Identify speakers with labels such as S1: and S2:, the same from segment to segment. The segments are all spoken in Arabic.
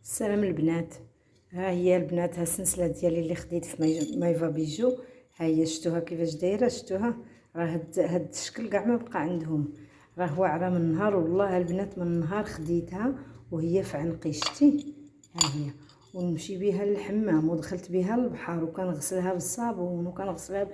S1: السلام البنات. ها هي البنات، ها السلسله ديالي اللي خديت في مايفا بيجو. ها هي شفتوها كيفاش دايره، شفتوها راه هاد الشكل كاع ما بقى عندهم، راه واعره من النهار. والله البنات من النهار خديتها وهي في عنقي، شتي ها هي. ونمشي بها للحمام ودخلت بها للبحر وكنغسلها بالصابون وكنغسلها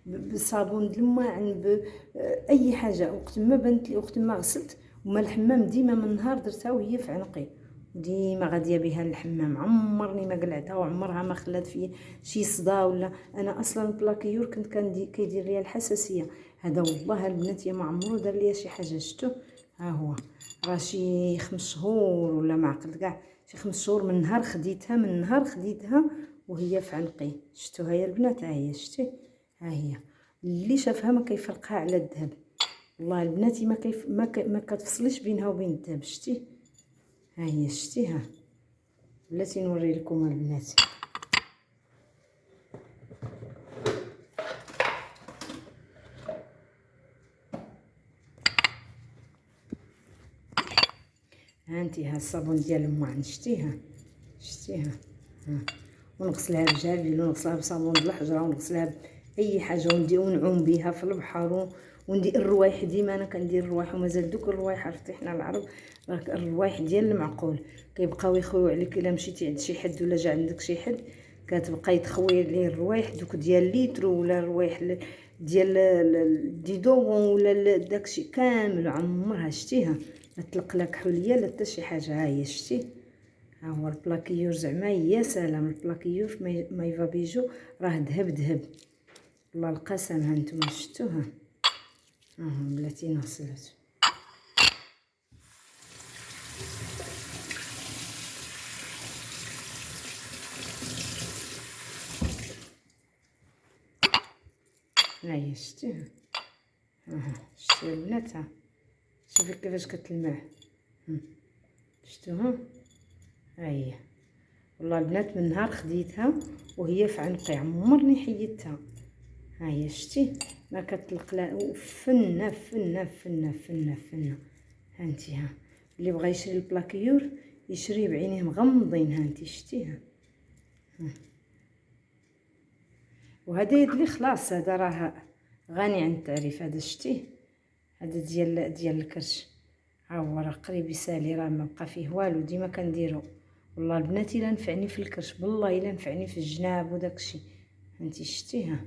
S1: بالصابون د الماعن باي حاجه. وقت ما بنت لي وقت ما غسلت وما الحمام ديما من النهار درتها وهي في عنقي، وديما غاديه بها للحمام. عمرني ما قلعتها وعمرها ما خلات فيا شي صداع ولا. انا اصلا البلاكيور كنت كيدير ليا الحساسيه. هذا والله البنات يا ما عمرو دار ليا شي حاجه. شفتو ها هو راه شي 5 شهور ولا ما عقلت كاع، شي 5 شهور من نهار خديتها، من نهار خديتها وهي في عنقي. شفتو هيا البنات، ها هي شتي ها هي. اللي شافها ما كيفرقها على الذهب. والله البنات ما كتفصليش بينها وبين الذهب. شتي ها هي شتيها. بلاتي نوري لكم البنات. هانتي ها الصابون ديال الماعن، شتيها ها. ونغسلها بجافيل ونغسلها بصابون د الحجره ونغسلها باي حاجه ونعوم بها في البحر وندير الروايح. ديما انا كندير الروايح ومازال دوك الروايح. عرفتي حنا العرب راك الروايح ديال المعقول كيبقاو يخويو عليك. الا مشيتي عند شي حد ولا جا عندك شي حد كتبقاي تخوي عليه الروايح دوك ديال ليترو ولا الروايح ديال الديدون ولا داكشي كامل. عمرها شتيها ما تطلق لا كحوليه لا حتى شي حاجه. ها هي شتي ها هو البلاكيور. زعما يا سلام، البلاكيور في مايفا بيجو راه ذهب والله القسم. ها نتوما شفتوها ها بلاتي نغسلت. ها هي شتيها ها شتي البنات. ها شوفي كيفاش كتلمع. شفتوها ها هي. والله البنات من نهار خديتها وهي في عنقي عمرني حيدتها. ها هي شتي ما كتطلق لا فنه فنه فنه فنه فنه. هانتي ها اللي بغى يشري البلاكيور يشريه بعينيه مغمضين. هانتي شتيها وهذا يدلي خلاص. هذا راه غني عن التعريف. هذا شتيه هذا ديال الكرش. ها هو راه قريب يسالي، راه ما بقى فيه والو. ديما كنديرو والله البنات الا نفعني في الكرش، بالله الا نفعني في الجناب وداكشي. هانتي شتيها.